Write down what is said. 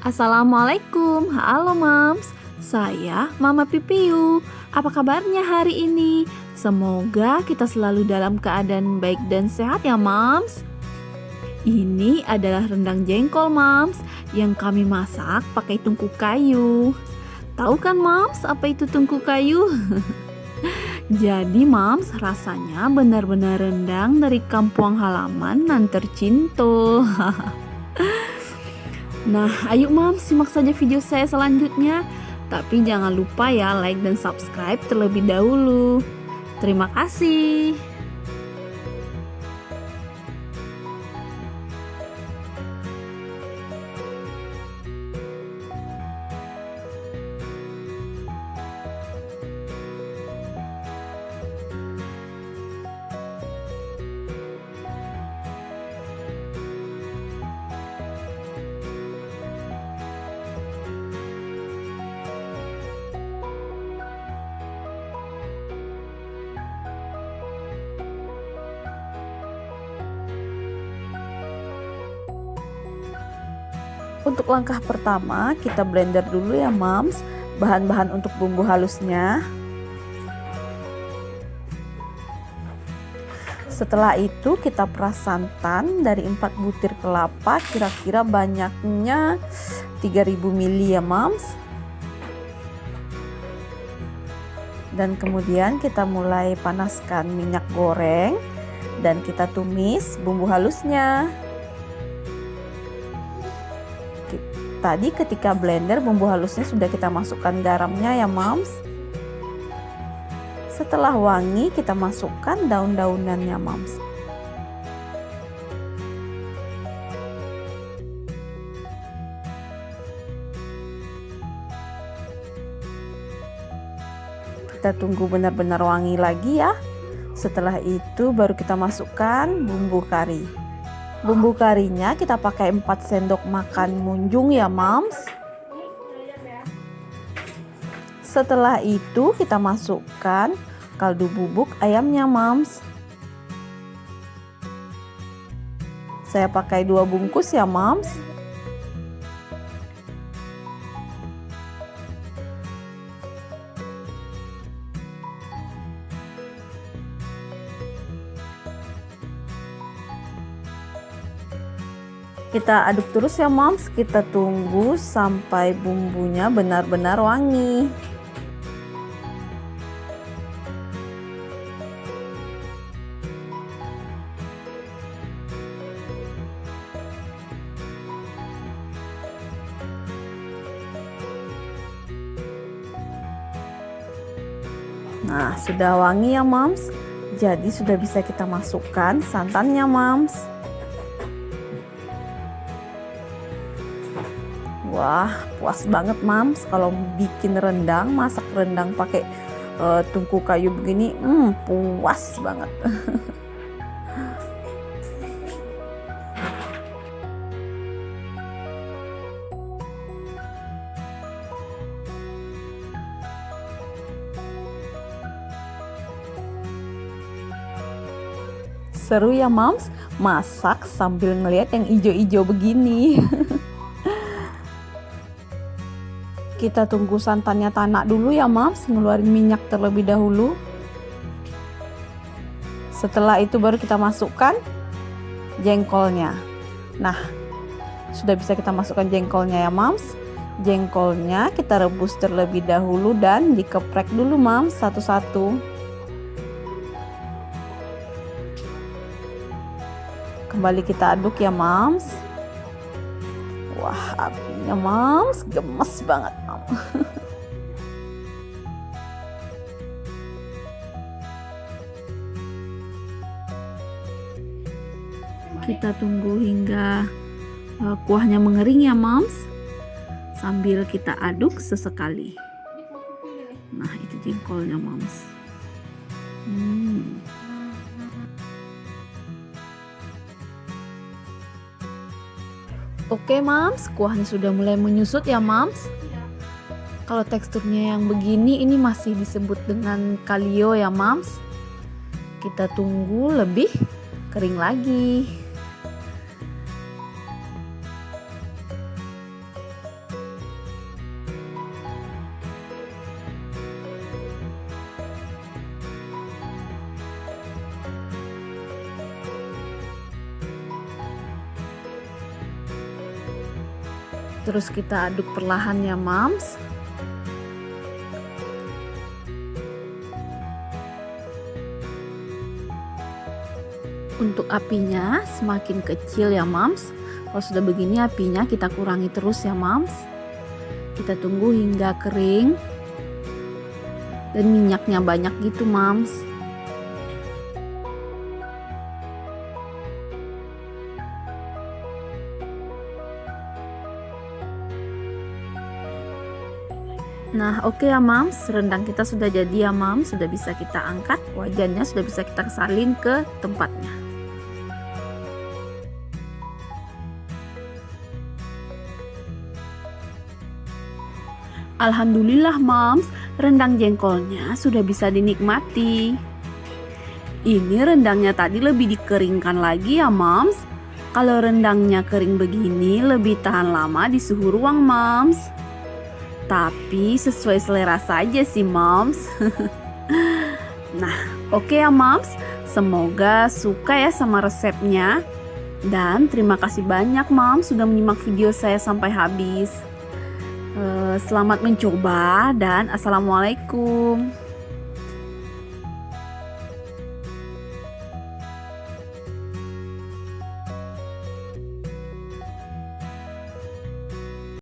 Assalamualaikum, halo Mams. Saya Mama Pipiu. Apa kabarnya hari ini? Semoga kita selalu dalam keadaan baik dan sehat ya Mams. Ini adalah rendang jengkol Mams yang kami masak pakai tungku kayu. Tahu kan Mams apa itu tungku kayu? Jadi Mams, rasanya benar-benar rendang dari kampung halaman nan tercinta. Nah, ayo Mams, simak saja video saya selanjutnya. Tapi jangan lupa ya like dan subscribe terlebih dahulu. Terima kasih. Untuk langkah pertama, kita blender dulu ya Mams, bahan-bahan untuk bumbu halusnya. Setelah itu kita peras santan dari 4 butir kelapa, kira-kira banyaknya 3000 ml ya Mams. Dan kemudian kita mulai panaskan minyak goreng dan kita tumis bumbu halusnya. Tadi ketika blender bumbu halusnya sudah kita masukkan garamnya ya Mams. Setelah wangi kita masukkan daun-daunannya Mams. Kita tunggu benar-benar wangi lagi ya. Setelah itu baru kita masukkan bumbu kari. Bumbu karinya kita pakai 4 sendok makan munjung ya Mams. Setelah itu kita masukkan kaldu bubuk ayamnya Mams. Saya pakai 2 bungkus ya Mams. Kita aduk terus ya Mams, kita tunggu sampai bumbunya benar-benar wangi. Nah, sudah wangi ya Mams. Jadi sudah bisa kita masukkan santannya Mams. Wah, puas banget Mams kalau bikin rendang, masak rendang pakai tungku kayu begini, puas banget. Seru ya Mams, masak sambil ngeliat yang ijo-ijo begini. Kita tunggu santannya tanak dulu ya Mams, ngeluarin minyak terlebih dahulu. Setelah itu baru kita masukkan jengkolnya. Nah, sudah bisa kita masukkan jengkolnya ya Mams. Jengkolnya kita rebus terlebih dahulu dan dikeprek dulu Mams satu-satu. Kembali kita aduk ya Mams. Wah, apinya Mams gemes banget Mams. Kita tunggu hingga kuahnya mengering ya Mams, sambil kita aduk sesekali. Nah, itu jengkolnya Mams. Oke Mams, kuahnya sudah mulai menyusut ya Mams. Kalau teksturnya yang begini, ini masih disebut dengan kalio ya Mams. Kita tunggu lebih kering lagi. Terus kita aduk perlahan ya Mams. Untuk apinya semakin kecil ya Mams. Kalau sudah begini apinya kita kurangi terus ya Mams. Kita tunggu hingga kering dan minyaknya banyak gitu Mams. Nah oke ya Mams, rendang kita sudah jadi ya Mams. Sudah bisa kita angkat, wajannya sudah bisa kita salin ke tempatnya. Alhamdulillah Mams, rendang jengkolnya sudah bisa dinikmati. Ini rendangnya tadi lebih dikeringkan lagi ya Mams. Kalau rendangnya kering begini lebih tahan lama di suhu ruang Mams. Tapi sesuai selera saja sih Mams. Nah oke ya Mams, semoga suka ya sama resepnya. Dan terima kasih banyak Mams sudah menyimak video saya sampai habis. Selamat mencoba dan assalamualaikum.